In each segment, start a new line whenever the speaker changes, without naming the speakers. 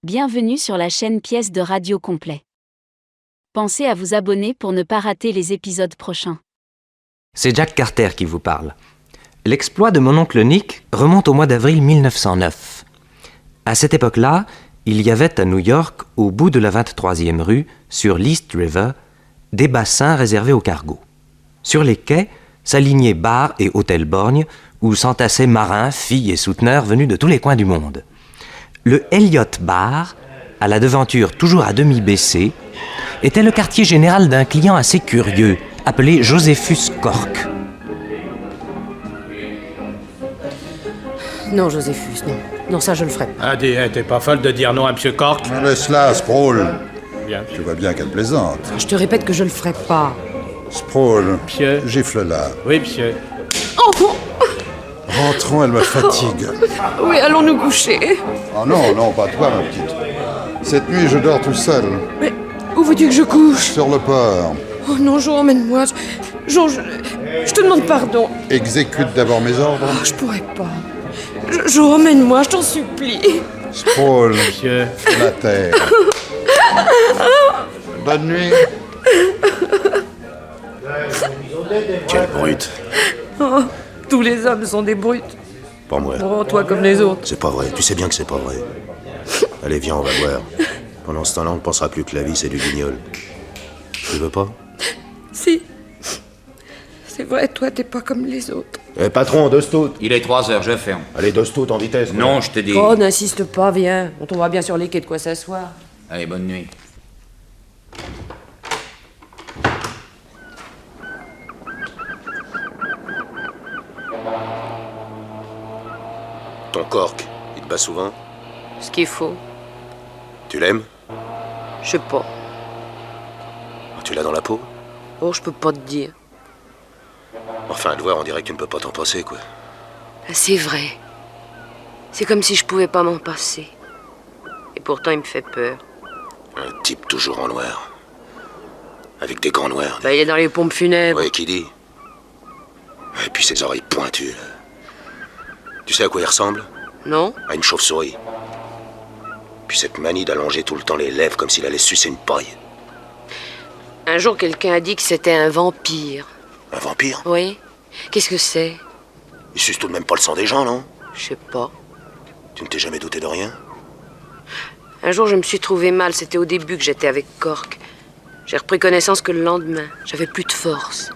Bienvenue sur la chaîne Pièces de Radio Complet. Pensez à vous abonner pour ne pas rater les épisodes prochains.
C'est Jack Carter qui vous parle. L'exploit de mon oncle Nick remonte au mois d'avril 1909. À cette époque-là, il y avait à New York, au bout de la 23e rue, sur l'East River, des bassins réservés aux cargos. Sur les quais s'alignaient bars et hôtels borgnes où s'entassaient marins, filles et souteneurs venus de tous les coins du monde. Le Elliott Bar, à la devanture toujours à demi baissée, était le quartier général d'un client assez curieux, appelé Josephus Cork.
Non, Josephus, non. Non, ça, je le ferai pas.
Ah, dis, t'es pas folle de dire non à M. Cork?
Laisse-la, Sproul.
Bien.
Tu vois bien qu'elle plaisante.
Je te répète que je le ferai pas.
Sproul,
Monsieur.
gifle-la.
Oui, monsieur.
Oh,
Rentrons, elle me fatigue.
oui, allons nous coucher.
Oh non, pas toi, ma petite. Cette nuit, je dors tout seul,
Mais où veux-tu que je couche?
sur le port.
Oh non, Jo, emmène-moi. Je te demande pardon.
Exécute d'abord mes ordres.
Oh, je pourrais pas. Jo, emmène-moi, je t'en supplie.
Sproul,
Monsieur.
la terre. Bonne nuit.
Quelle brute.
Oh, tous les hommes sont des brutes.
Pas moi.
Oh, toi comme les autres.
C'est pas vrai. Tu sais bien que c'est pas vrai. Allez, viens, on va boire. Pendant ce temps-là, on ne pensera plus que la vie, c'est du guignol. Tu veux pas?
Si. C'est vrai, toi, t'es pas comme les autres.
Eh, patron, deux stout.
Il est 3 heures, je ferme.
Allez, deux stout en vitesse. quoi.
Non, je te dis.
Oh, n'insiste pas, viens. On trouvera bien sur les quais de quoi s'asseoir.
Allez, bonne nuit.
Ton Cork, il te bat souvent?
Ce qu'il faut.
Tu l'aimes?
Je sais pas.
Tu l'as dans la peau?
Oh, je peux pas te dire.
Enfin, à le voir, on dirait que tu ne peux pas t'en passer, quoi.
C'est vrai. C'est comme si je pouvais pas m'en passer. Et pourtant, il me fait peur.
Un type toujours en noir. Avec des gants noirs.
Bah, il est dans les pompes funèbres.
Ouais, qui dit? Et puis ses oreilles pointues, là. Tu sais à quoi il ressemble?
Non?
À une chauve-souris. Puis cette manie d'allonger tout le temps les lèvres comme s'il allait sucer une paille.
Un jour, quelqu'un a dit que c'était un vampire.
Un vampire?
Oui? Qu'est-ce que c'est?
Il suce tout de même pas le sang des gens, non?
Je sais pas.
Tu ne t'es jamais douté de rien?
Un jour, je me suis trouvé mal. C'était au début que j'étais avec Cork. J'ai repris connaissance que le lendemain. J'avais plus de force.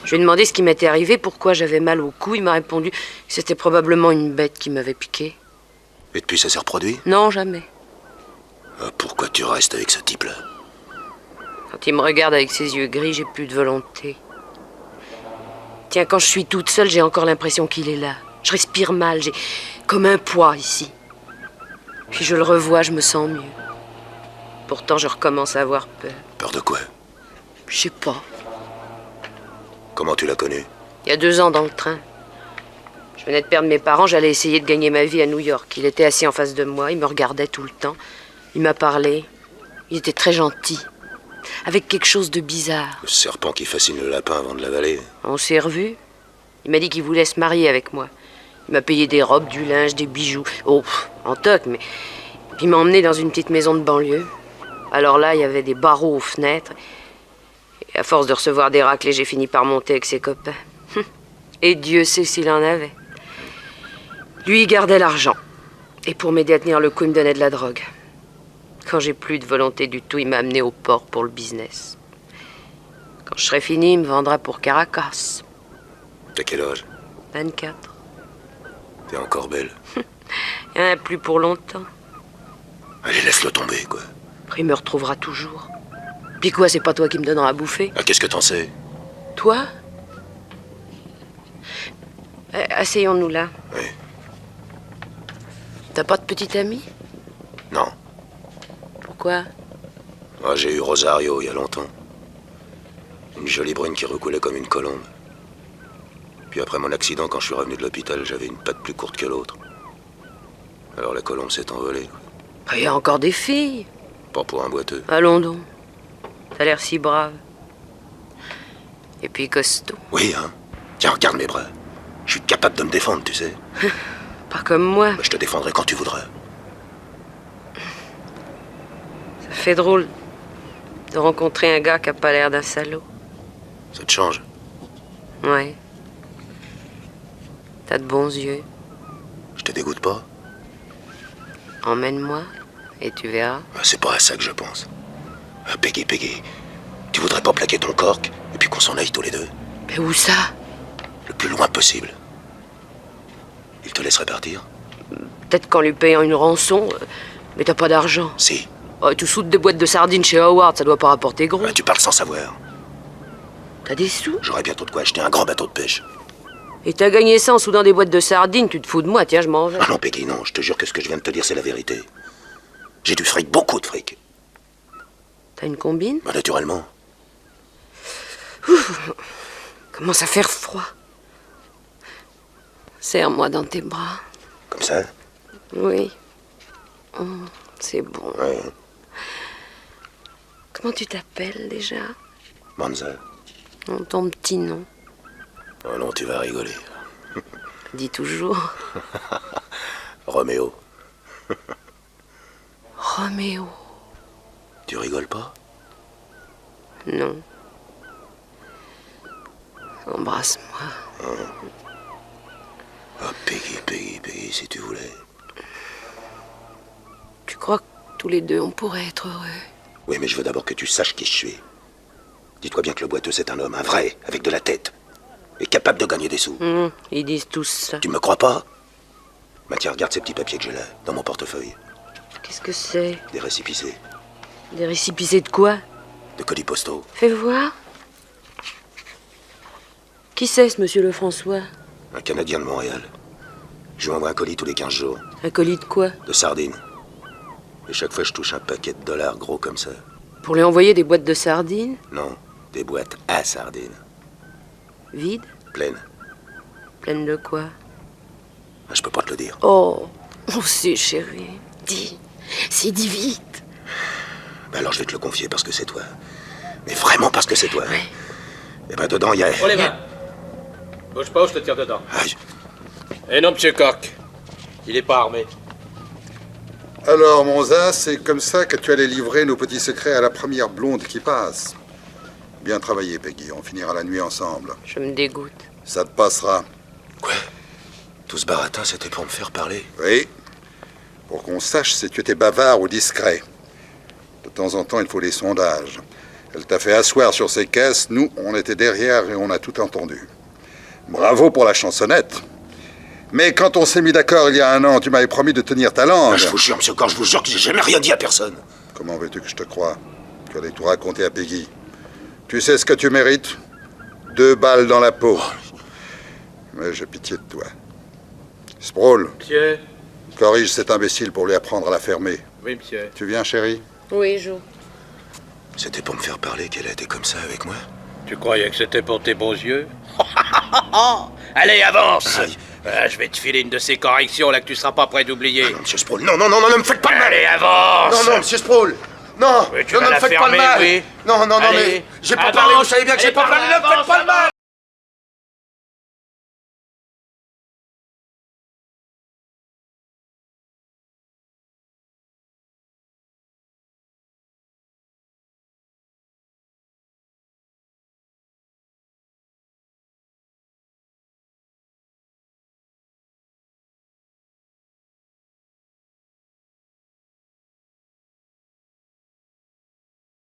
Je lui ai demandé ce qui m'était arrivé, pourquoi j'avais mal au cou. Il m'a répondu que c'était probablement une bête qui m'avait piqué.
Et depuis, ça s'est reproduit?
Non, jamais.
Pourquoi tu restes avec ce type-là?
Quand il me regarde avec ses yeux gris, j'ai plus de volonté. Tiens, quand je suis toute seule, j'ai encore l'impression qu'il est là. Je respire mal, j'ai comme un poids ici. Puis je le revois, je me sens mieux. Pourtant, je recommence à avoir peur.
Peur de quoi?
Je sais pas.
Comment tu l'as connu?
Il y a 2 ans dans le train. Je venais de perdre mes parents, j'allais essayer de gagner ma vie à New York. Il était assis en face de moi, il me regardait tout le temps. Il m'a parlé. Il était très gentil. Avec quelque chose de bizarre.
Le serpent qui fascine le lapin avant de l'avaler.
On s'est revus. Il m'a dit qu'il voulait se marier avec moi. Il m'a payé des robes, du linge, des bijoux. Oh, en toc, mais... Puis il m'a emmené dans une petite maison de banlieue. Alors là, il y avait des barreaux aux fenêtres. Et à force de recevoir des raclés, j'ai fini par monter avec ses copains. Et Dieu sait s'il en avait. Lui, il gardait l'argent. Et pour m'aider à tenir le coup, il me donnait de la drogue. Quand j'ai plus de volonté du tout, il m'a amené au port pour le business. Quand je serai fini, il me vendra pour Caracas.
T'as quel âge?
24.
T'es encore belle.
Il n'y en a plus pour longtemps.
Allez, laisse-le tomber, quoi.
Après, il me retrouvera toujours. Puis quoi, c'est pas toi qui me donneras à bouffer?
Ah, qu'est-ce que t'en sais?
Toi? Asseyons-nous là.
Oui.
T'as pas de petite amie?
Non.
Pourquoi?
Ah, j'ai eu Rosario il y a longtemps. Une jolie brune qui recoulait comme une colombe. Puis après mon accident, quand je suis revenu de l'hôpital, j'avais une patte plus courte que l'autre. Alors la colombe s'est envolée.
Il y a encore des filles.
Pas pour un boiteux.
Allons donc. T'as l'air si brave. Et puis costaud.
Oui, hein. Tiens, regarde mes bras. Je suis capable de me défendre, tu sais.
Pas comme moi.
Bah, je te défendrai quand tu voudras.
fait drôle de rencontrer un gars qui a pas l'air d'un salaud.
Ça te change?
Ouais. T'as de bons yeux.
Je te dégoûte pas?
Emmène-moi et tu verras.
Ah, c'est pas à ça que je pense. Ah, Peggy, tu voudrais pas plaquer ton cork et puis qu'on s'en aille tous les deux?
Mais où ça?
Le plus loin possible. Il te laisserait partir?
Peut-être qu'en lui payant une rançon, mais t'as pas d'argent.
Si.
Oh, tu soutes des boîtes de sardines chez Howard, ça doit pas rapporter gros.
Ah, tu parles sans savoir.
T'as des sous?
J'aurais bientôt de quoi acheter un grand bateau de pêche.
Et t'as gagné ça en soudant des boîtes de sardines, tu te fous de moi, tiens, je m'en vais.
Ah non, Peggy, non, je te jure que ce que je viens de te dire, c'est la vérité. J'ai du fric, beaucoup de fric.
T'as une combine?
Bah, naturellement.
Commence à faire froid. Serre-moi dans tes bras.
Comme ça?
Oui. Oh, c'est bon.
Ouais.
Comment tu t'appelles déjà?
Manza.
Oh, ton petit nom.
Oh non, tu vas rigoler.
Dis toujours.
Roméo.
Roméo.
Tu rigoles pas?
Non. Embrasse-moi.
Oh, Peggy, si tu voulais.
Tu crois que tous les deux, on pourrait être heureux?
Oui, mais je veux d'abord que tu saches qui je suis. Dis-toi bien que le boiteux, c'est un homme, un vrai, avec de la tête. Et capable de gagner des sous.
Ils disent tous ça.
Tu me crois pas? Bah tiens, regarde ces petits papiers que j'ai là, dans mon portefeuille.
Qu'est-ce que c'est?
Des récépissés,
Des récipicés de quoi?
de colis postaux.
Fais voir. Qui c'est, ce monsieur Lefrançois?
Un Canadien de Montréal. Je lui envoie un colis tous les 15 jours,
Un colis de quoi?
de sardines. Et chaque fois, je touche un paquet de dollars gros comme ça.
Pour lui envoyer des boîtes de sardines?
Non, des boîtes à sardines.
Vides?
Pleines.
Pleines de quoi?
Ah, je peux pas te le dire.
Oh, on sait, chérie. Dis. Dis vite.
Bah alors, je vais te le confier parce que c'est toi. Mais vraiment parce que c'est toi.
Oui.
Et ben dedans, il y a...
Oh les mains. Bouge pas ou je te tire dedans.
Aïe.
Eh non, monsieur Cork. Il est pas armé.
Alors, Monza, c'est comme ça que tu allais livrer nos petits secrets à la première blonde qui passe. Bien travaillé, Peggy. On finira la nuit ensemble.
Je me dégoûte.
Ça te passera.
Quoi? Tout ce baratin, c'était pour me faire parler?
Oui. Pour qu'on sache si tu étais bavard ou discret. De temps en temps, il faut les sondages. Elle t'a fait asseoir sur ses caisses. Nous, on était derrière et on a tout entendu. Bravo pour la chansonnette. Mais quand on s'est mis d'accord il y a 1 an, tu m'avais promis de tenir ta langue.
Ah, je vous jure, monsieur Cork, je vous jure que j'ai jamais rien dit à personne.
Comment veux-tu que je te croie? Tu allais tout raconter à Peggy. Tu sais ce que tu mérites? 2 balles dans la peau. Mais j'ai pitié de toi. Sproul,
Monsieur.
corrige cet imbécile pour lui apprendre à la fermer.
Oui, monsieur.
Tu viens, chérie?
Oui, Jo.
C'était pour me faire parler qu'elle a été comme ça avec moi?
Tu croyais que c'était pour tes beaux yeux? Allez, avance.
Aïe.
Je vais te filer une de ces corrections là que tu seras pas prêt d'oublier.
Ah non, monsieur Sproul, non, ne me faites pas de mal.
Allez, avance.
Non, monsieur Sproul. Non,
Oui, tu
non,
vas
ne
la
me faites pas
fermer,
de mal.
oui.
Non,
Allez,
mais j'ai pas
avance.
parlé, vous savez bien que j'ai
Allez,
pas parlé, ne me
avance,
faites pas de mal.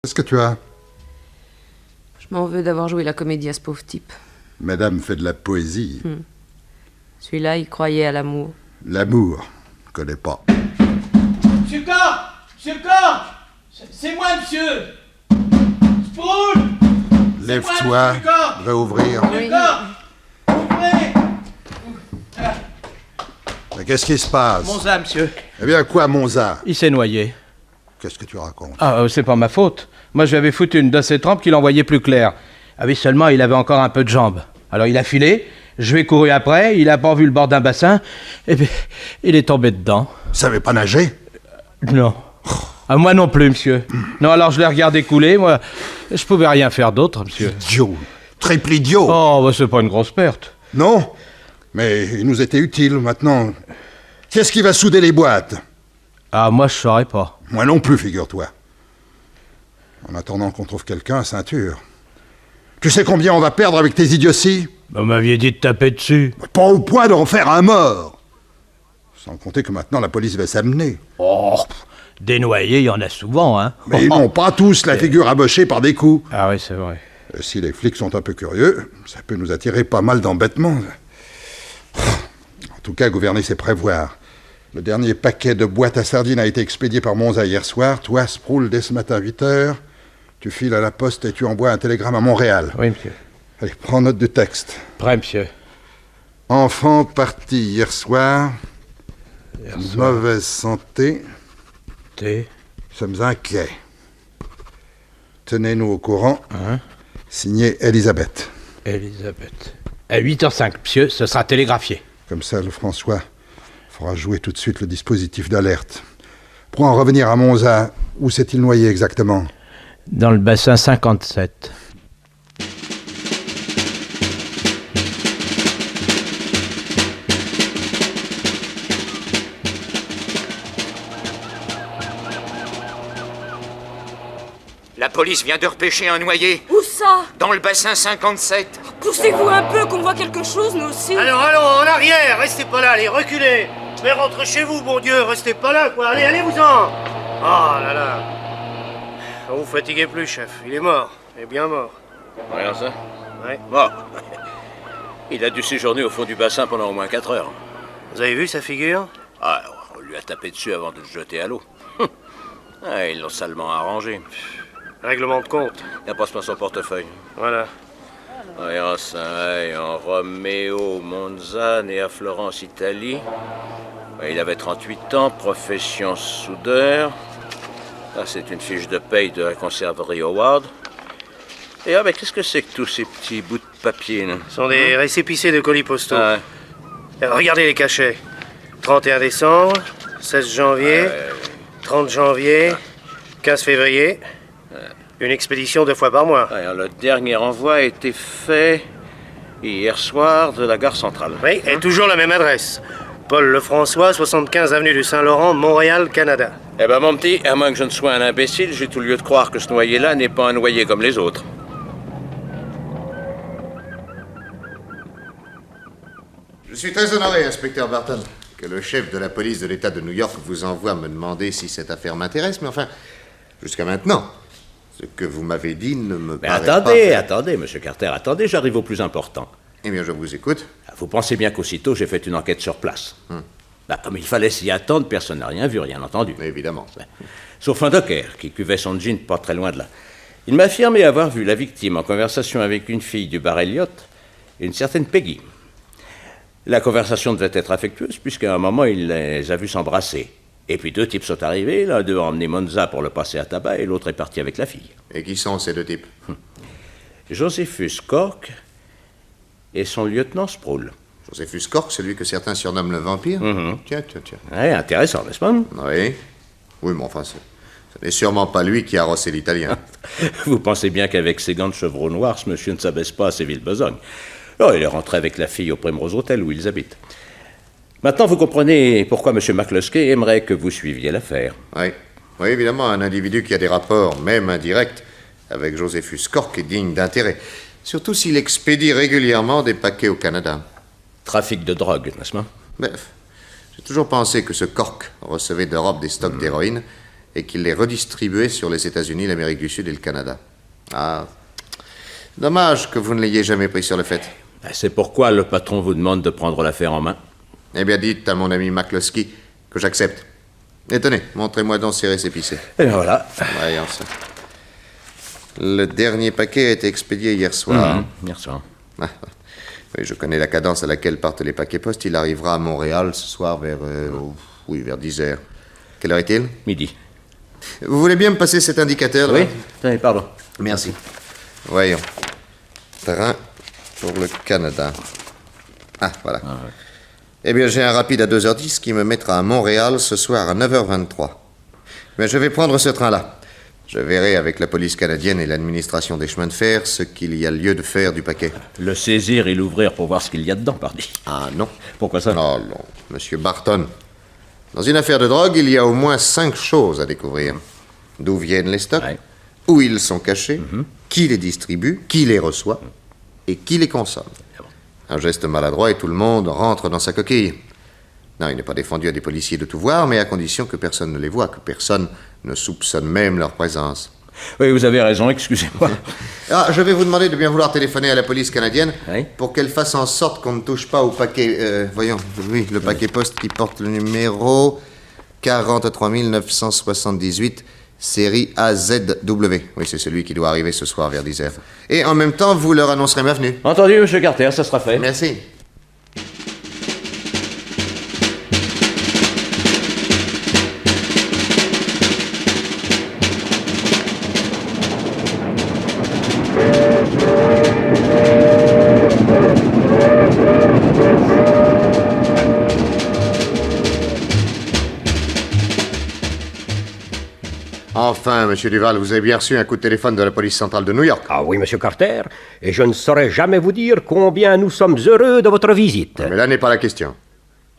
Qu'est-ce que tu as?
Je m'en veux d'avoir joué la comédie à ce pauvre type.
Madame fait de la poésie.
Celui-là, il croyait à l'amour.
L'amour, je connais pas.
Monsieur Cork! Monsieur Cork! C'est moi, monsieur! Sproul!
Lève-toi,
monsieur Cork.
va ouvrir.
Monsieur Cork! Ouvrez!
Mais qu'est-ce qui se passe?
Monza, monsieur.
Eh bien, quoi, Monza?
Il s'est noyé.
Qu'est-ce que tu racontes?
Ah, c'est pas ma faute. Moi, je lui avais foutu une de ses trempes qui l'envoyait plus clair. Ah oui, seulement, il avait encore un peu de jambes. Alors, il a filé, je lui ai couru après, il a pas vu le bord d'un bassin, et puis, il est tombé dedans.
Savais pas nager?
Non. Ah, moi non plus, monsieur. Non, alors, je l'ai regardé couler, moi, je pouvais rien faire d'autre, monsieur.
Idiot. Triple idiot.
Oh, bah, c'est pas une grosse perte.
Non, mais il nous était utile, maintenant. Qu'est-ce qui va souder les boîtes?
Ah, moi, je saurais pas.
Moi non plus, figure-toi. En attendant qu'on trouve quelqu'un, ceinture. Tu sais combien on va perdre avec tes idioties?
Vous m'aviez dit de taper dessus.
Pas au point d'en faire un mort. Sans compter que maintenant la police va s'amener.
Oh, des noyés, il y en a souvent, hein.
Mais ils n'ont pas tous la figure amochée par des coups.
Ah oui, c'est vrai.
Si les flics sont un peu curieux, ça peut nous attirer pas mal d'embêtements. En tout cas, gouverner, c'est prévoir. Le dernier paquet de boîtes à sardines a été expédié par Monza hier soir. Toi, Sproul, dès ce matin 8h, tu files à la poste et tu envoies un télégramme à Montréal.
Oui, monsieur.
Allez, prends note du texte.
Prêt, monsieur.
Enfant parti hier soir. Mauvaise santé. Sommes inquiets. Tenez-nous au courant.
Hein?
Signé Elisabeth.
Elisabeth. À 8h05, monsieur, ce sera télégraphié.
Comme ça, le François fera jouer tout de suite le dispositif d'alerte. Pour en revenir à Monza, où s'est-il noyé exactement?
Dans le bassin 57.
La police vient de repêcher un noyé.
Où ça?
Dans le bassin 57.
Poussez-vous un peu qu'on voit quelque chose, nous aussi.
Allons, en arrière, restez pas là, allez, reculez. Mais rentrez chez vous, bon Dieu, restez pas là, quoi. Allez, allez-vous-en. Oh là là. Ne vous fatiguez plus, chef, il est mort. Il est bien mort.
Rien ça?
Ouais.
Bon. Il a dû séjourner au fond du bassin pendant au moins 4 heures.
Vous avez vu sa figure?
Ah, on lui a tapé dessus avant de le jeter à l'eau. Ah, ils l'ont salement arrangé.
Règlement de compte.
Il a pas son portefeuille.
Voilà.
Voyons ça, en Roméo Monza, né à Florence, Italie. Il avait 38 ans, profession soudeur. Ah, c'est une fiche de paye de la conserverie Howard. Et ah, mais qu'est-ce que c'est que tous ces petits bouts de papier, là?
Ce sont des récépissés de colis postaux.
Ah,
Regardez les cachets. 31 décembre, 16 janvier, 30 janvier, 15 février. Une expédition 2 fois par mois.
alors, le dernier envoi a été fait hier soir de la gare centrale.
Oui, et toujours la même adresse. Paul Lefrançois, 75 avenue du Saint-Laurent, Montréal, Canada.
Eh ben, mon petit, à moins que je ne sois un imbécile, j'ai tout lieu de croire que ce noyé-là n'est pas un noyé comme les autres.
Je suis très honoré, inspecteur Barton, que le chef de la police de l'État de New York vous envoie me demander si cette affaire m'intéresse, mais enfin, jusqu'à maintenant, ce que vous m'avez dit ne me
Mais
paraît
attendez, monsieur Carter, attendez, j'arrive au plus important.
Eh bien, je vous écoute.
Vous pensez bien qu'aussitôt, j'ai fait une enquête sur place. Comme il fallait s'y attendre, personne n'a rien vu, rien entendu.
Évidemment.
Sauf un docker qui cuvait son jean pas très loin de là. Il m'a affirmé avoir vu la victime en conversation avec une fille du bar Elliott, une certaine Peggy. La conversation devait être affectueuse, puisqu'à un moment, il les a vus s'embrasser. Et puis 2 types sont arrivés, l'un d'eux a emmené Monza pour le passer à tabac, et l'autre est parti avec la fille.
Et qui sont ces 2 types?
Josephus Cork et son lieutenant Sproul.
Josephus Cork, celui que certains surnomment le vampire? Tiens.
Ouais, intéressant, n'est-ce pas?
Oui. Oui, mais enfin, ce n'est sûrement pas lui qui a rossé l'italien.
Vous pensez bien qu'avec ses gants de chevreau noir, ce monsieur ne s'abaisse pas à ses villes besognes. Alors, il est rentré avec la fille au Primrose Hotel où ils habitent. Maintenant, vous comprenez pourquoi M. McCluskey aimerait que vous suiviez l'affaire.
Oui, évidemment, un individu qui a des rapports, même indirects, avec Josephus Cork est digne d'intérêt. Surtout s'il expédie régulièrement des paquets au Canada.
Trafic de drogue, n'est-ce pas?
Bref, j'ai toujours pensé que ce Cork recevait d'Europe des stocks d'héroïne et qu'il les redistribuait sur les États-Unis, l'Amérique du Sud et le Canada. Ah, dommage que vous ne l'ayez jamais pris sur le fait.
C'est pourquoi le patron vous demande de prendre l'affaire en main.
Eh bien, dites à mon ami McCluskey que j'accepte. Et tenez, montrez-moi donc ces récépissés.
Et bien voilà.
Voyons ça. Le dernier paquet a été expédié hier soir.
Hier soir.
Ah, oui, je connais la cadence à laquelle partent les paquets postes. Il arrivera à Montréal ce soir vers 10h. Quelle heure est-il?
Midi.
Vous voulez bien me passer cet indicateur là?
Oui, tenez, pardon.
Merci. Voyons. Train pour le Canada. Ah, voilà. Eh bien, j'ai un rapide à 2h10 qui me mettra à Montréal ce soir à 9h23. Mais je vais prendre ce train-là. Je verrai avec la police canadienne et l'administration des chemins de fer ce qu'il y a lieu de faire du paquet.
Le saisir et l'ouvrir pour voir ce qu'il y a dedans, pardi.
Ah non.
Pourquoi ça?
Non, monsieur Barton. Dans une affaire de drogue, il y a au moins 5 choses à découvrir. D'où viennent les stocks?
où ils sont cachés, qui les distribue, qui les reçoit et qui les consomme. Un geste maladroit et tout le monde rentre dans sa coquille. Non, il n'est pas défendu à des policiers de tout voir, mais à condition que personne ne les voie, que personne ne soupçonne même leur présence.
Oui, vous avez raison, excusez-moi.
Ah, je vais vous demander de bien vouloir téléphoner à la police canadienne pour qu'elle fasse en sorte qu'on ne touche pas au paquet... voyons, oui, le paquet poste qui porte le numéro 43 978, série AZW. Oui, c'est celui qui doit arriver ce soir vers 10h. Et en même temps, vous leur annoncerez ma venue.
Entendu, monsieur Carter, ça sera fait.
Merci. Enfin, Monsieur Duval, vous avez bien reçu un coup de téléphone de la police centrale de New York.
Ah oui, Monsieur Carter, et je ne saurais jamais vous dire combien nous sommes heureux de votre visite.
Mais là n'est pas la question.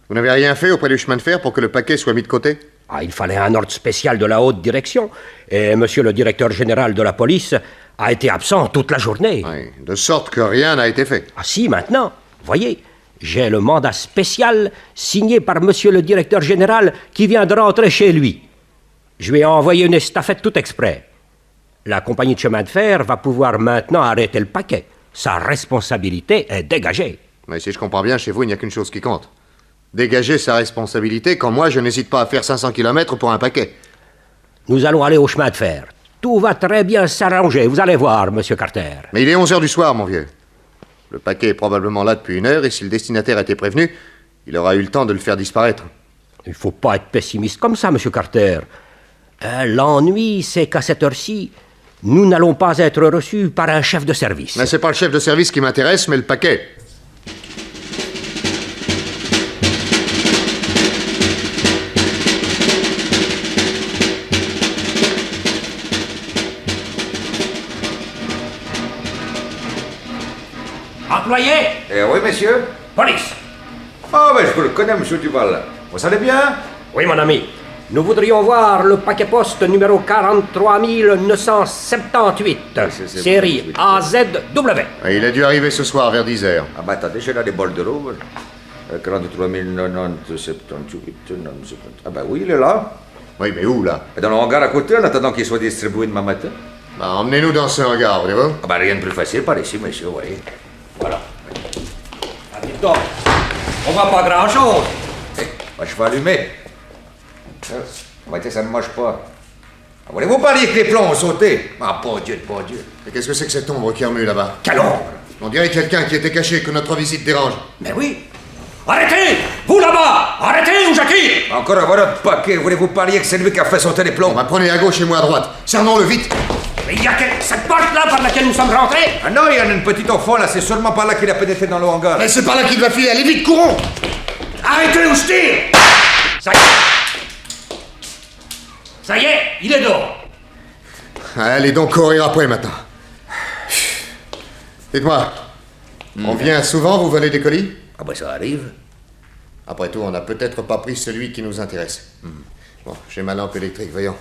Vous n'avez rien fait auprès du chemin de fer pour que le paquet soit mis de côté?
Ah, il fallait un ordre spécial de la haute direction, et Monsieur le directeur général de la police a été absent toute la journée.
Oui, de sorte que rien n'a été fait.
Ah si, maintenant, voyez, j'ai le mandat spécial signé par Monsieur le directeur général qui vient de rentrer chez lui. Je lui ai envoyé une estafette tout exprès. La compagnie de chemin de fer va pouvoir maintenant arrêter le paquet. Sa responsabilité est dégagée.
Mais si je comprends bien, chez vous, il n'y a qu'une chose qui compte. Dégager sa responsabilité quand moi, je n'hésite pas à faire 500 km pour un paquet.
Nous allons aller au chemin de fer. Tout va très bien s'arranger, vous allez voir, Monsieur Carter.
Mais il est 11h du soir, mon vieux. Le paquet est probablement là depuis 1 heure, et si le destinataire était prévenu, il aura eu le temps de le faire disparaître.
Il ne faut pas être pessimiste comme ça, Monsieur Carter. L'ennui, c'est qu'à cette heure-ci, nous n'allons pas être reçus par un chef de service.
Mais c'est pas le chef de service qui m'intéresse, mais le paquet.
Employé?
Oui, monsieur.
Police.
Ah, ben, je vous le connais, monsieur Duval. Vous allez bien?
Oui, mon ami. Nous voudrions voir le paquet poste numéro 43 978, série AZW.
Il a dû arriver ce soir vers 10h.
Ah, ben, attendez, j'ai là des bordereaux. 43 078, 978. Ah, ben oui, il est là.
Oui, mais où, là?
Dans le hangar à côté, en attendant qu'il soit distribué demain matin.
Bah, emmenez-nous dans ce hangar, voyez-vous?
Ah, ben, rien de plus facile par ici, monsieur, oui.
Voilà. Ah, dites donc, on voit pas grand-chose.
Moi, je vais allumer. Ça ne marche pas. Voulez-vous parier que les plombs ont sauté? Ah, bon Dieu, bon Dieu.
Et qu'est-ce que c'est que cette ombre qui remue là-bas?
Quelle ombre?
On dirait quelqu'un qui était caché, que notre visite dérange.
Mais oui. Arrêtez! Vous là-bas! Arrêtez ou j'attire!
Encore avoir un paquet. Voulez-vous parier que c'est lui qui a fait sauter les plombs?
Prenez à gauche et moi à droite. Cernons-le vite.
Mais il y a cette porte-là par laquelle nous sommes rentrés?
Ah non, il y en a une petite au fond, là. C'est sûrement par là qu'il a pénétré dans le hangar.
Mais c'est par là qu'il va filer. Allez vite, courons!
Arrêtez ou je tire! Ça y est! Ça y est, il est dehors.
Allez donc courir après maintenant. Dites-moi, on vient souvent vous voler des colis?
Ah ben ça arrive.
Après tout, on n'a peut-être pas pris celui qui nous intéresse. Bon, j'ai ma lampe électrique, voyons.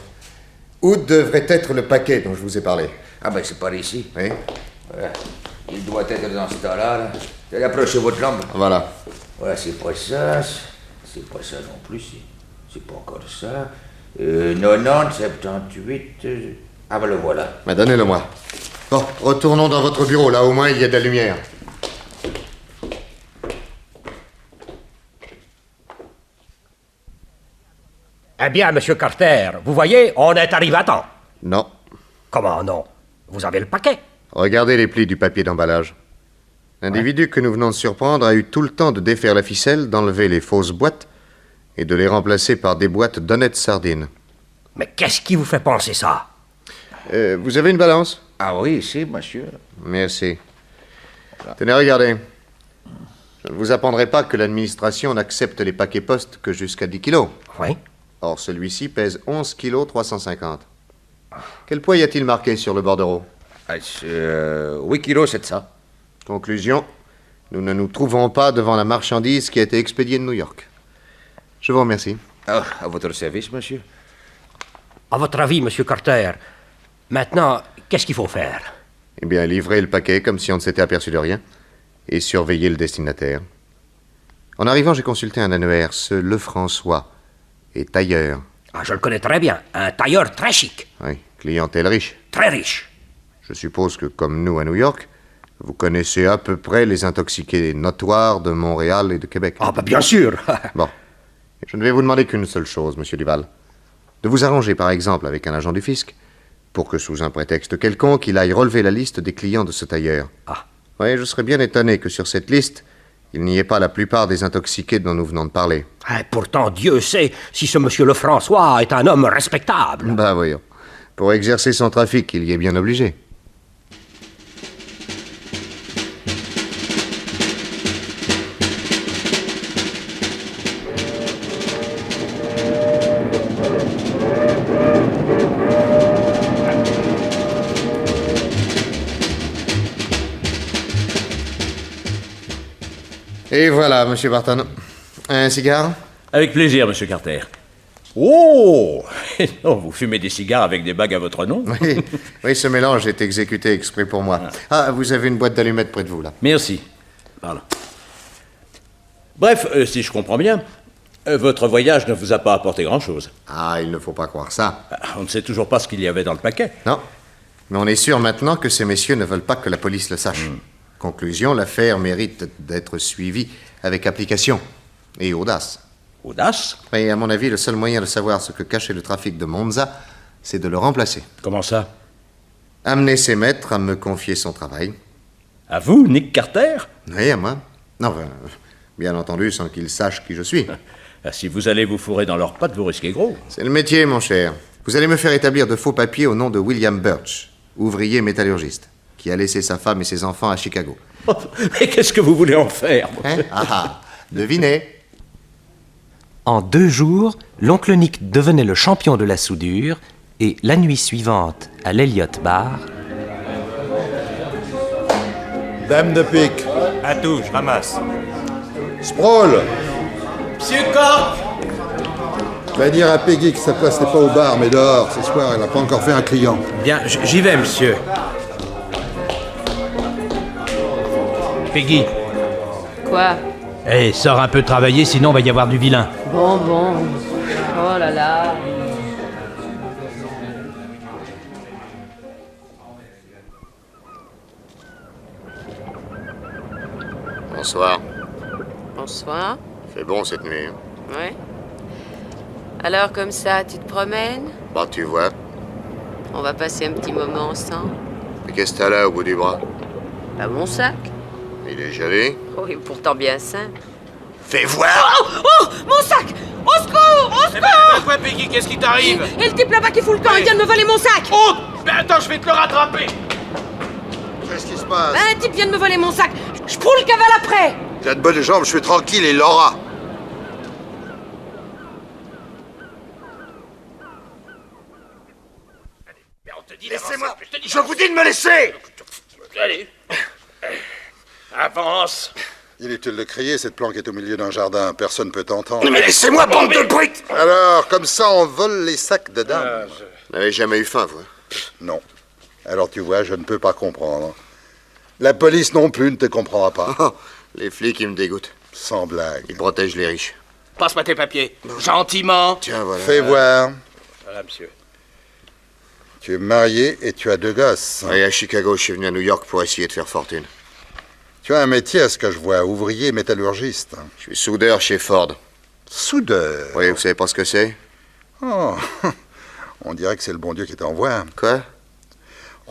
Où devrait être le paquet dont je vous ai parlé?
Ah ben c'est par ici.
Oui.
Il doit être dans ce tas-là. Là. Allez, approchez votre lampe.
Voilà.
Ouais, c'est pas ça. C'est pas ça non plus. C'est pas encore ça. 90, 78... Ah ben le voilà.
Mais donnez-le-moi. Bon, retournons dans votre bureau, là au moins il y a de la lumière.
Eh bien, Monsieur Carter, vous voyez, on est arrivé à temps.
Non.
Comment non? Vous avez le paquet.
Regardez les plis du papier d'emballage. L'individu que nous venons de surprendre a eu tout le temps de défaire la ficelle, d'enlever les fausses boîtes et de les remplacer par des boîtes d'honnêtes sardines.
Mais qu'est-ce qui vous fait penser ça?
Vous avez une balance?
Ah oui, ici, monsieur.
Merci. Voilà. Tenez, regardez. Je ne vous apprendrai pas que l'administration n'accepte les paquets postes que jusqu'à 10 kilos.
Oui.
Or, celui-ci pèse 11 kilos 350. Quel poids y a-t-il marqué sur le bordereau?
8 kilos 700.
Conclusion, nous ne nous trouvons pas devant la marchandise qui a été expédiée de New York. Je vous remercie.
Ah, à votre service, monsieur.
À votre avis, Monsieur Carter, Maintenant, qu'est-ce qu'il faut faire?
Eh bien, livrer le paquet comme si on ne s'était aperçu de rien et surveiller le destinataire. En arrivant, j'ai consulté un annuaire, ce Lefrançois, et tailleur.
Ah, je le connais très bien. Un tailleur très chic.
Oui, clientèle riche.
Très riche.
Je suppose que, comme nous à New York, vous connaissez à peu près les intoxiqués notoires de Montréal et de Québec.
Ah, bah bien sûr.
Bon. Je ne vais vous demander qu'une seule chose, monsieur Duval. De vous arranger, par exemple, avec un agent du fisc, pour que, sous un prétexte quelconque, il aille relever la liste des clients de ce tailleur.
Ah.
Oui, je serais bien étonné que sur cette liste, il n'y ait pas la plupart des intoxiqués dont nous venons de parler.
Ah, pourtant, Dieu sait si ce monsieur Lefrançois est un homme respectable.
Bah voyons. Pour exercer son trafic, il y est bien obligé. Et voilà, monsieur Barton. Un cigare?
Avec plaisir, monsieur Carter. Oh! Non, vous fumez des cigares avec des bagues à votre nom?
Oui, ce mélange est exécuté exprès pour moi. Ah, vous avez une boîte d'allumettes près de vous, là.
Merci. Pardon. Bref, si je comprends bien, votre voyage ne vous a pas apporté grand-chose.
Ah, il ne faut pas croire ça.
On ne sait toujours pas ce qu'il y avait dans le paquet.
Non. Mais on est sûr maintenant que ces messieurs ne veulent pas que la police le sache. Conclusion, l'affaire mérite d'être suivie avec application et audace.
Audace?
Et à mon avis, le seul moyen de savoir ce que cachait le trafic de Monza, c'est de le remplacer.
Comment ça?
Amener ses maîtres à me confier son travail.
À vous, Nick Carter?
Oui, à moi. Non, bien entendu, sans qu'ils sachent qui je suis.
Si vous allez vous fourrer dans leurs pattes, vous risquez gros.
C'est le métier, mon cher. Vous allez me faire établir de faux papiers au nom de William Birch, ouvrier métallurgiste, qui a laissé sa femme et ses enfants à Chicago.
Oh, mais qu'est-ce que vous voulez en faire?
Devinez.
En 2 jours, l'oncle Nick devenait le champion de la soudure et la nuit suivante, à l'Elliott Bar...
Dame de pique.
À tout, je ramasse.
Sprawl.
Monsieur Cork!
Va dire à Peggy que sa place n'est pas au bar, mais dehors. Ce soir, elle n'a pas encore fait un client.
Bien, j'y vais, monsieur. Peggy.
Quoi?
Eh, sors un peu travailler, sinon il va y avoir du vilain.
Bon. Oh là là.
Bonsoir.
Bonsoir.
Fait bon cette nuit. Hein?
Ouais. Alors comme ça, tu te promènes?
Bah, tu vois.
On va passer un petit moment ensemble.
Mais qu'est-ce que t'as là au bout du bras?
Bah mon sac.
Il est joli.
Oh, et pourtant bien simple.
Fais voir!
Oh! Mon sac! Au secours! Au secours!
Quoi, Peggy? Qu'est-ce qui t'arrive?
Et le type là-bas qui fout le camp, il vient de me voler mon sac!
Oh! Mais attends, je vais te le rattraper!
Qu'est-ce qui se passe?
Un type vient de me voler mon sac! Je prends le cavale après!
T'as de bonnes jambes, je suis tranquille, et Laura.
Laissez-moi! Je vous dis de me laisser! Allez. Avance.
Inutile de crier, cette planque est au milieu d'un jardin, personne peut t'entendre.
Mais laissez-moi, bande de brutes!
Alors, comme ça, on vole les sacs de dames.
Vous n'avez jamais eu faim, vous?
Non. Alors tu vois, je ne peux pas comprendre. La police non plus ne te comprendra pas.
Les flics, ils me dégoûtent.
Sans blague.
Ils protègent les riches.
Passe-moi tes papiers. Gentiment.
Tiens, voilà.
Fais voir.
Voilà, monsieur.
Tu es marié et tu as 2 gosses.
Oui, à Chicago, je suis venu à New York pour essayer de faire fortune.
Tu as un métier, à ce que je vois, ouvrier métallurgiste.
Je suis soudeur chez Ford.
Soudeur?
Oui, vous savez pas ce que c'est?
Oh, on dirait que c'est le bon Dieu qui t'envoie.
Quoi?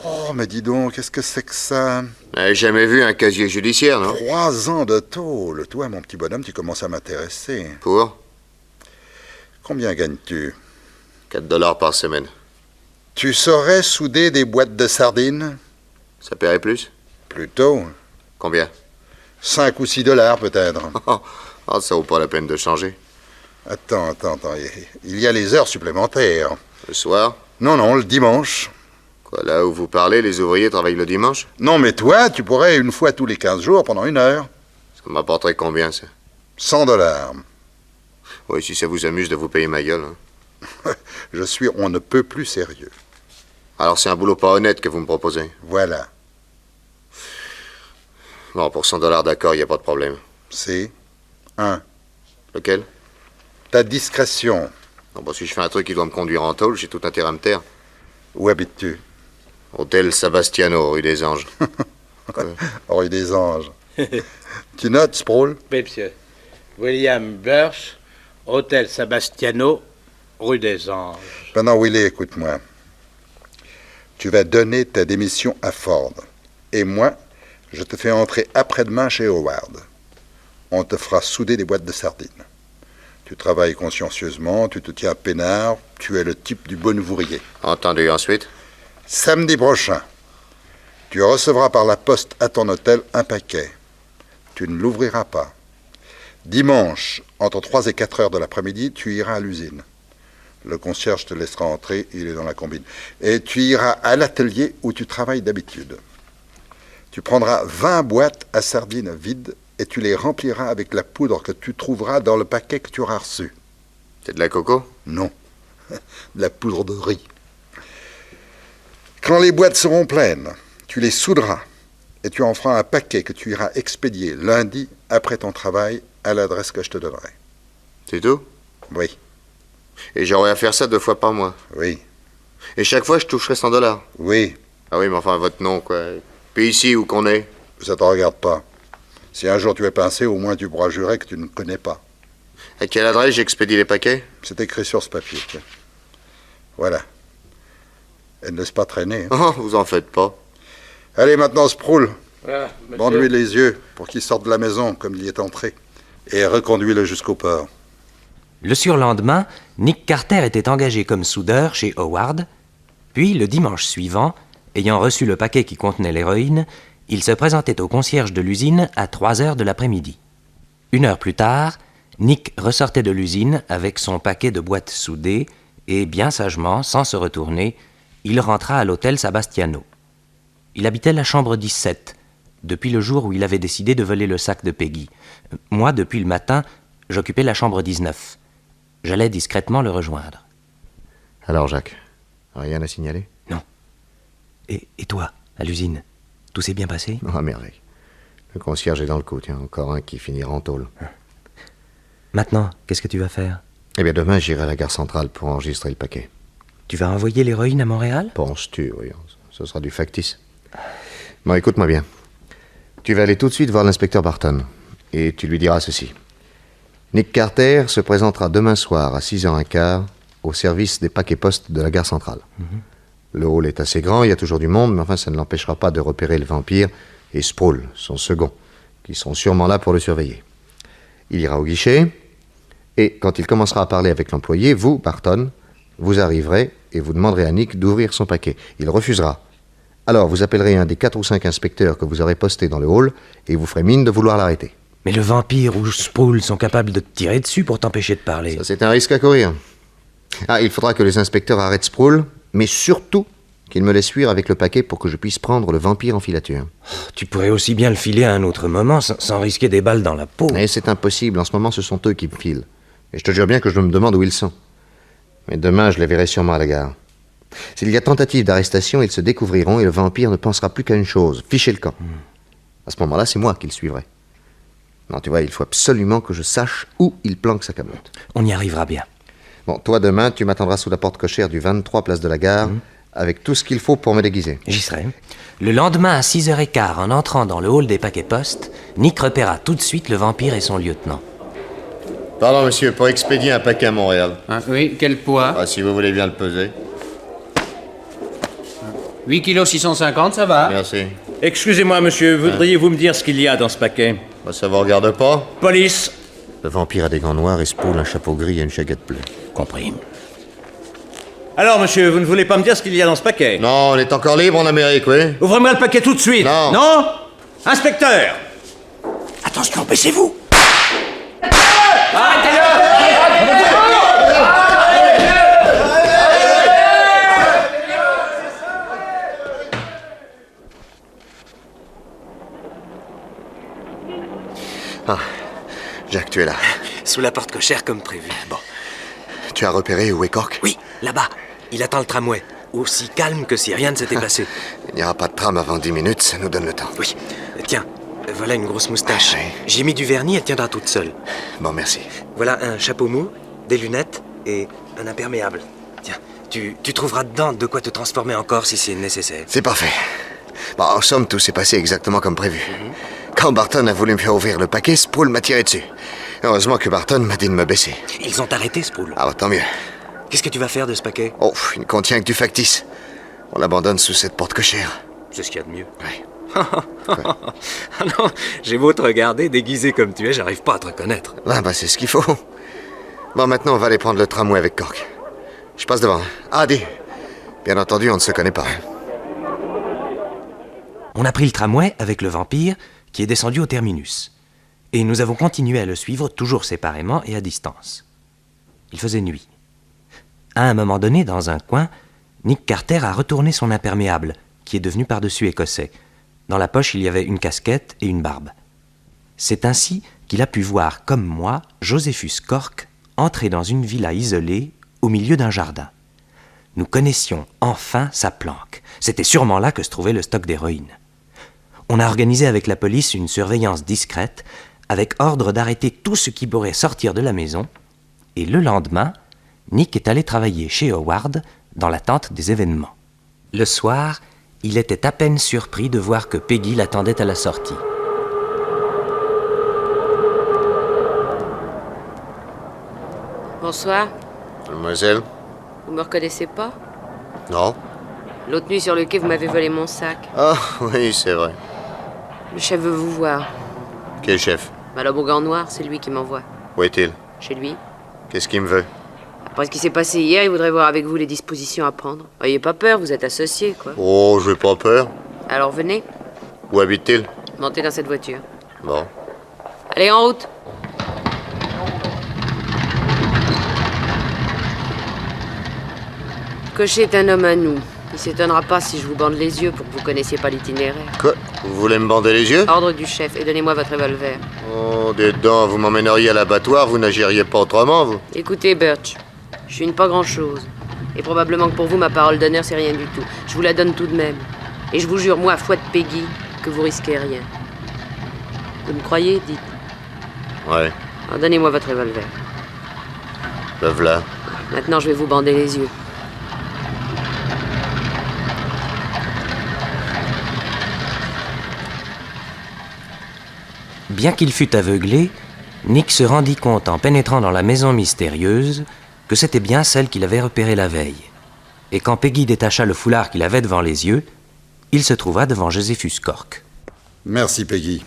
Oh, mais dis donc, qu'est-ce que c'est que ça?
Vous n'avez jamais vu un casier judiciaire, non?
3 ans de tôle. Toi, mon petit bonhomme, tu commences à m'intéresser.
Pour?
Combien gagnes-tu?
$4 par semaine.
Tu saurais souder des boîtes de sardines?
Ça paierait plus?
Plutôt.
Combien?
5 ou 6 dollars, peut-être.
Ah, ça vaut pas la peine de changer.
Attends. Il y a les heures supplémentaires.
Le soir?
Non, le dimanche.
Quoi, là où vous parlez, les ouvriers travaillent le dimanche?
Non, mais toi, tu pourrais une fois tous les 15 jours pendant 1 heure.
Ça m'apporterait combien, ça?
100 dollars.
Oui, si ça vous amuse de vous payer ma gueule. Hein.
Je suis on ne peut plus sérieux.
Alors c'est un boulot pas honnête que vous me proposez.
Voilà.
Bon, pour $100 d'accord, il n'y a pas de problème.
C'est 1.
Lequel?
Ta discrétion.
Non, bah, si je fais un truc qui doit me conduire en tôle, j'ai tout intérêt à me taire.
Où habites-tu?
Hôtel Sebastiano, rue des Anges.
Rue des Anges. Tu notes, Sproul?
Oui, monsieur. William Burch, Hôtel Sebastiano, rue des Anges.
Maintenant, Willy, écoute-moi. Tu vas donner ta démission à Ford. Et moi, je te fais entrer après-demain chez Howard. On te fera souder des boîtes de sardines. Tu travailles consciencieusement, tu te tiens peinard, tu es le type du bon ouvrier.
Entendu, ensuite?
Samedi prochain, tu recevras par la poste à ton hôtel un paquet. Tu ne l'ouvriras pas. Dimanche, entre 3 et 4 heures de l'après-midi, tu iras à l'usine. Le concierge te laissera entrer, il est dans la combine. Et tu iras à l'atelier où tu travailles d'habitude. Tu prendras 20 boîtes à sardines vides et tu les rempliras avec la poudre que tu trouveras dans le paquet que tu auras reçu.
C'est de la coco?
Non, de la poudre de riz. Quand les boîtes seront pleines, tu les souderas et tu en feras un paquet que tu iras expédier lundi après ton travail à l'adresse que je te donnerai.
C'est tout?
Oui.
Et j'aurai à faire ça 2 fois par mois?
Oui.
Et chaque fois, je toucherai $100?
Oui.
Ah oui, mais enfin, votre nom, quoi. Puis ici, où qu'on est?
Ça te regarde pas. Si un jour tu es pincé, au moins tu pourras jurer que tu ne connais pas.
À quelle adresse j'expédie les paquets?
C'est écrit sur ce papier. Tiens. Voilà. Et ne laisse pas traîner. Hein.
Oh, vous en faites pas.
Allez, maintenant, Sproul.
Ah,
Bande-lui les yeux pour qu'il sorte de la maison comme il y est entré. Et reconduis-le jusqu'au port.
Le surlendemain, Nick Carter était engagé comme soudeur chez Howard. Puis, le dimanche suivant, ayant reçu le paquet qui contenait l'héroïne, il se présentait au concierge de l'usine à 3 heures de l'après-midi. 1 heure plus tard, Nick ressortait de l'usine avec son paquet de boîtes soudées et, bien sagement, sans se retourner, il rentra à l'hôtel Sebastiano. Il habitait la chambre 17, depuis le jour où il avait décidé de voler le sac de Peggy. Moi, depuis le matin, j'occupais la chambre 19. J'allais discrètement le rejoindre.
Alors, Jacques, rien à signaler?
Non. Et toi, à l'usine, tout s'est bien passé?
Ah, merveille. Le concierge est dans le coup, tiens, encore un qui finira en tôle.
Maintenant, qu'est-ce que tu vas faire?
Eh bien, demain, j'irai à la gare centrale pour enregistrer le paquet.
Tu vas envoyer l'héroïne à Montréal?
Penses-tu, oui. Ce sera du factice. Bon, écoute-moi bien. Tu vas aller tout de suite voir l'inspecteur Barton. Et tu lui diras ceci. Nick Carter se présentera demain soir à 6h15 au service des paquets postes de la gare centrale. Le hall est assez grand, il y a toujours du monde, mais enfin, ça ne l'empêchera pas de repérer le vampire et Sproul, son second, qui seront sûrement là pour le surveiller. Il ira au guichet, et quand il commencera à parler avec l'employé, vous, Barton, vous arriverez et vous demanderez à Nick d'ouvrir son paquet. Il refusera. Alors, vous appellerez un des 4 ou 5 inspecteurs que vous aurez postés dans le hall et vous ferez mine de vouloir l'arrêter.
Mais le vampire ou Sproul sont capables de te tirer dessus pour t'empêcher de parler.
Ça, c'est un risque à courir. Ah, il faudra que les inspecteurs arrêtent Sproul, mais surtout qu'ils me laissent fuir avec le paquet pour que je puisse prendre le vampire en filature.
Tu pourrais aussi bien le filer à un autre moment sans risquer des balles dans la peau.
Mais c'est impossible. En ce moment, ce sont eux qui me filent. Et je te jure bien que je me demande où ils sont. Mais demain, je les verrai sûrement à la gare. S'il y a tentative d'arrestation, ils se découvriront et le vampire ne pensera plus qu'à une chose, ficher le camp. À ce moment-là, c'est moi qui le suivrai. Non, tu vois, il faut absolument que je sache où il planque sa camotte.
On y arrivera bien.
Bon, toi, demain, tu m'attendras sous la porte cochère du 23 place de la gare, avec tout ce qu'il faut pour me déguiser.
J'y serai. Le lendemain, à 6h15, en entrant dans le hall des paquets postes, Nick repéra tout de suite le vampire et son lieutenant.
Pardon, monsieur, pour expédier un paquet à Montréal.
Ah, oui, quel poids?
Ah, si vous voulez bien le peser.
8 kg 650, ça va.
Merci.
Excusez-moi, monsieur, voudriez-vous me dire ce qu'il y a dans ce paquet?
Bah, ça vous regarde pas?
Police!
Le vampire a des gants noirs et Sproul un chapeau gris et une chaguette bleue.
Compris. Alors, monsieur, vous ne voulez pas me dire ce qu'il y a dans ce paquet?
Non, on est encore libre en Amérique, oui.
Ouvrez-moi le paquet tout de suite.
Non.
Non? Inspecteur!
Attention, baissez-vous.
Ah, Jack, tu es là.
Sous la porte cochère comme prévu. Bon.
Tu as repéré où est Cork?
Oui, là-bas. Il attend le tramway.
aussi calme que si rien ne s'était passé.
Il n'y aura pas de tram avant 10 minutes, ça nous donne le temps.
Oui. Tiens, voilà une grosse moustache. J'ai mis du vernis, elle tiendra toute seule.
Bon, merci.
Voilà un chapeau mou, des lunettes et un imperméable. Tiens, tu trouveras dedans de quoi te transformer encore si c'est nécessaire.
C'est parfait. Bon, en somme, tout s'est passé exactement comme prévu. Quand Barton a voulu me faire ouvrir le paquet, Sproul m'a tiré dessus. Heureusement que Barton m'a dit de me baisser.
Ils ont arrêté Sproul.
Ah, bah, tant mieux.
Qu'est-ce que tu vas faire de ce paquet?
Oh, il ne contient que du factice. On l'abandonne sous cette porte cochère.
C'est ce qu'il y a de mieux.
Oui.
Ah non, j'ai beau te regarder, déguisé comme tu es, j'arrive pas à te reconnaître.
Ah, bah, c'est ce qu'il faut. Bon, maintenant, on va aller prendre le tramway avec Cork. Je passe devant. Ah, dis. Bien entendu, on ne se connaît pas.
On a pris le tramway avec le vampire qui est descendu au terminus. Et nous avons continué à le suivre, toujours séparément et à distance. Il faisait nuit. À un moment donné, dans un coin, Nick Carter a retourné son imperméable, qui est devenu par-dessus écossais. Dans la poche, il y avait une casquette et une barbe. C'est ainsi qu'il a pu voir, comme moi, Josephus Cork entrer dans une villa isolée au milieu d'un jardin. Nous connaissions enfin sa planque. C'était sûrement là que se trouvait le stock d'héroïne. On a organisé avec la police une surveillance discrète, avec ordre d'arrêter tout ce qui pourrait sortir de la maison, et le lendemain, Nick est allé travailler chez Howard dans l'attente des événements. Le soir, il était à peine surpris de voir que Peggy l'attendait à la sortie.
Bonsoir.
Mademoiselle?
Vous me reconnaissez pas?
Non.
L'autre nuit sur le quai, vous m'avez volé mon sac.
Ah, oui, c'est vrai.
Le chef veut vous voir.
Quel chef?
Le bourgant noir, c'est lui qui m'envoie.
Où est-il?
Chez lui.
Qu'est-ce qu'il me veut?
Après ce qui s'est passé hier, il voudrait voir avec vous les dispositions à prendre. Ayez pas peur, vous êtes associés, quoi.
Oh, j'ai pas peur.
Alors venez,
Où habite-t-il?
montez dans cette voiture.
Bon.
Allez, en route. Cocher est un homme à nous. Il s'étonnera pas si je vous bande les yeux pour que vous connaissiez pas l'itinéraire.
Quoi? Vous voulez me bander les yeux?
Ordre du chef, et donnez-moi votre revolver.
Oh, dedans, vous m'emmèneriez à l'abattoir, vous n'agiriez pas autrement, vous?
Écoutez, Birch, je suis une pas grand-chose. Et probablement que pour vous, ma parole d'honneur, c'est rien du tout. Je vous la donne tout de même. Et je vous jure, moi, foi de Peggy, que vous risquez rien. Vous me croyez, dites?
Ouais,
Alors donnez-moi votre revolver.
le v'là.
Maintenant, je vais vous bander les yeux.
Bien qu'il fût aveuglé, Nick se rendit compte en pénétrant dans la maison mystérieuse que c'était bien celle qu'il avait repérée la veille. Et quand Peggy détacha le foulard qu'il avait devant les yeux, il se trouva devant Josephus Cork.
Merci, Peggy.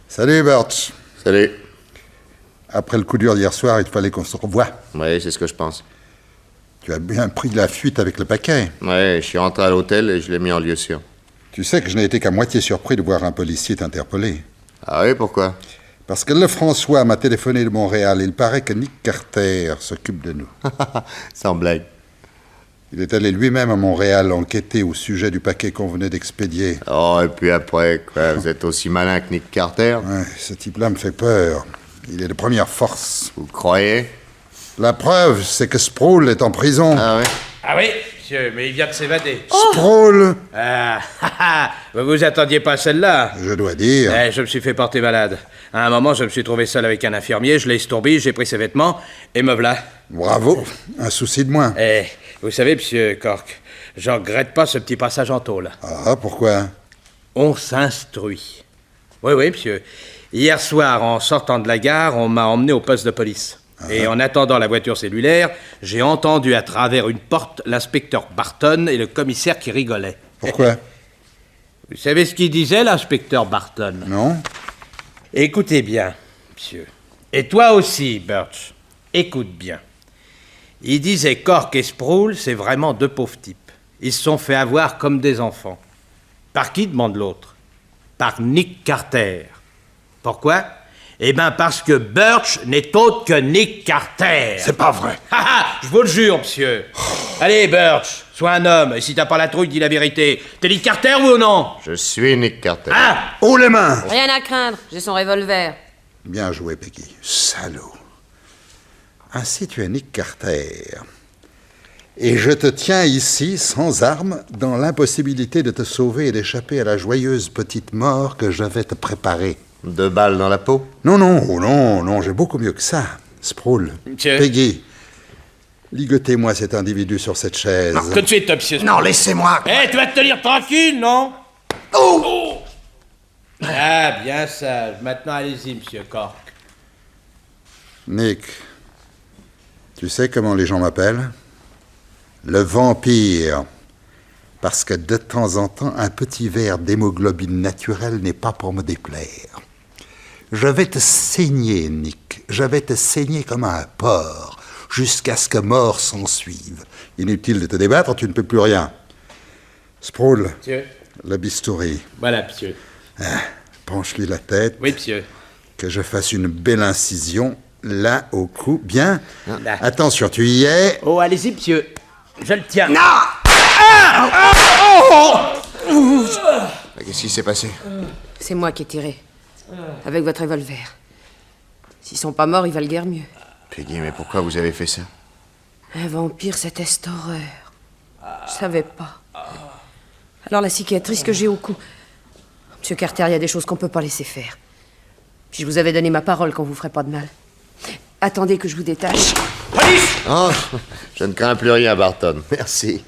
Salut, Birch.
Salut.
Après le coup dur d'hier soir, il fallait qu'on se revoie.
Oui, c'est ce que je pense.
Tu as bien pris de la fuite avec le paquet.
Ouais, je suis rentré à l'hôtel et je l'ai mis en lieu sûr.
Tu sais que je n'ai été qu'à moitié surpris de voir un policier t'interpeller.
Ah oui, pourquoi?
Parce que Lefrançois m'a téléphoné de Montréal. Il paraît que Nick Carter s'occupe de nous.
Sans blague.
Il est allé lui-même à Montréal enquêter au sujet du paquet qu'on venait d'expédier.
Oh, et puis après, quoi, vous êtes aussi malin que Nick Carter?
Ouais, ce type-là me fait peur. Il est de première force.
Vous croyez?
La preuve, c'est que Sproul est en prison.
Ah oui?
Ah oui, monsieur, mais il vient de s'évader.
Sproul!
Ah, vous vous attendiez pas à celle-là?
Je dois dire...
Je me suis fait porter malade. À un moment, je me suis trouvé seul avec un infirmier, je l'ai estourbé, j'ai pris ses vêtements, et me voilà.
Bravo, un souci de moins.
Vous savez, monsieur Cork, je regrette pas ce petit passage en tôle.
Ah, pourquoi?
On s'instruit. Oui, monsieur. Hier soir, en sortant de la gare, on m'a emmené au poste de police. Et en attendant la voiture cellulaire, j'ai entendu à travers une porte l'inspecteur Barton et le commissaire qui rigolaient.
Pourquoi?
Vous savez ce qu'il disait, l'inspecteur Barton?
Non.
Écoutez bien, monsieur. Et toi aussi, Birch. Écoute bien. Il disait Cork et Sproul, c'est vraiment deux pauvres types. Ils se sont fait avoir comme des enfants. Par qui, demande l'autre? Par Nick Carter. Pourquoi? Eh bien, parce que Birch n'est autre que Nick Carter.
C'est pas vrai.
Je vous le jure, monsieur. Allez, Birch, sois un homme, et si t'as pas la trouille, dis la vérité. T'es Nick Carter, oui ou non?
Je suis Nick Carter.
Haut les mains!
Rien à craindre, j'ai son revolver.
Bien joué, Peggy. Salaud. Ainsi, tu es Nick Carter. Et je te tiens ici, sans armes, dans l'impossibilité de te sauver et d'échapper à la joyeuse petite mort que je vais te préparer.
2 balles dans la peau?
Non, j'ai beaucoup mieux que ça. Sproul, Peggy, ligotez-moi cet individu sur cette chaise.
Non, tout de suite, monsieur.
Non, laissez-moi.
Tu vas te tenir tranquille, non?
Oh!
Ah, bien sage. Maintenant, allez-y, monsieur Cork.
Nick, tu sais comment les gens m'appellent? Le vampire. Parce que de temps en temps, un petit verre d'hémoglobine naturelle n'est pas pour me déplaire. Je vais te saigner, Nick. Je vais te saigner comme un porc, jusqu'à ce que mort s'en suive. Inutile de te débattre, tu ne peux plus rien. Sproul,
Monsieur.
le bistouri.
Voilà, monsieur.
Penche-lui la tête.
Oui, monsieur.
Que je fasse une belle incision, là, au cou. Bien.
Là.
Attention, tu y es.
Oh, allez-y, monsieur. Je le tiens.
Non!
Qu'est-ce qui s'est passé?
C'est moi qui ai tiré. Avec votre revolver. S'ils sont pas morts, ils valent guère mieux.
Peggy, mais pourquoi vous avez fait ça?
Un vampire, c'était cette horreur. Je savais pas. Alors la cicatrice que j'ai au cou. Monsieur Carter, il y a des choses qu'on peut pas laisser faire. Puis je vous avais donné ma parole qu'on vous ferait pas de mal. Attendez que je vous détache.
Oh, je ne crains plus rien, Barton. Merci.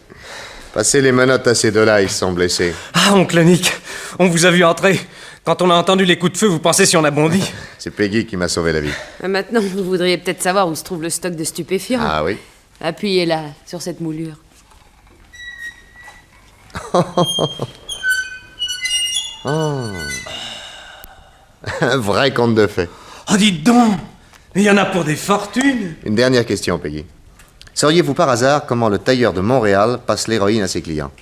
Passez les menottes à ces deux-là, ils sont blessés.
Ah, oncle Nick, on vous a vu entrer. Quand on a entendu les coups de feu, vous pensez si on a bondi?
C'est Peggy qui m'a sauvé la vie.
Maintenant, vous voudriez peut-être savoir où se trouve le stock de stupéfiants.
Ah oui?
Appuyez là, sur cette moulure.
Oh. Un vrai conte de fées.
Oh, dites donc! Il y en a pour des fortunes!
Une dernière question, Peggy. Sauriez-vous par hasard comment le tailleur de Montréal passe l'héroïne à ses clients?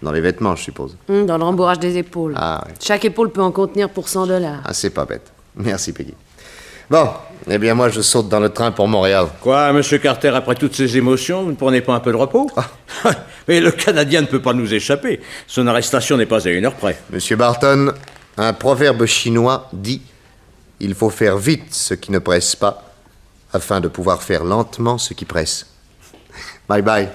Dans les vêtements, je suppose.
Dans le rembourrage des épaules.
Ah oui.
Chaque épaule peut en contenir pour $100.
Ah, c'est pas bête. Merci, Peggy. Bon, eh bien moi je saute dans le train pour Montréal.
Quoi, monsieur Carter, après toutes ces émotions, vous ne prenez pas un peu de repos? Mais le Canadien ne peut pas nous échapper. Son arrestation n'est pas à 1 heure près.
Monsieur Barton, un proverbe chinois dit « Il faut faire vite ce qui ne presse pas, afin de pouvoir faire lentement ce qui presse. » Bye bye.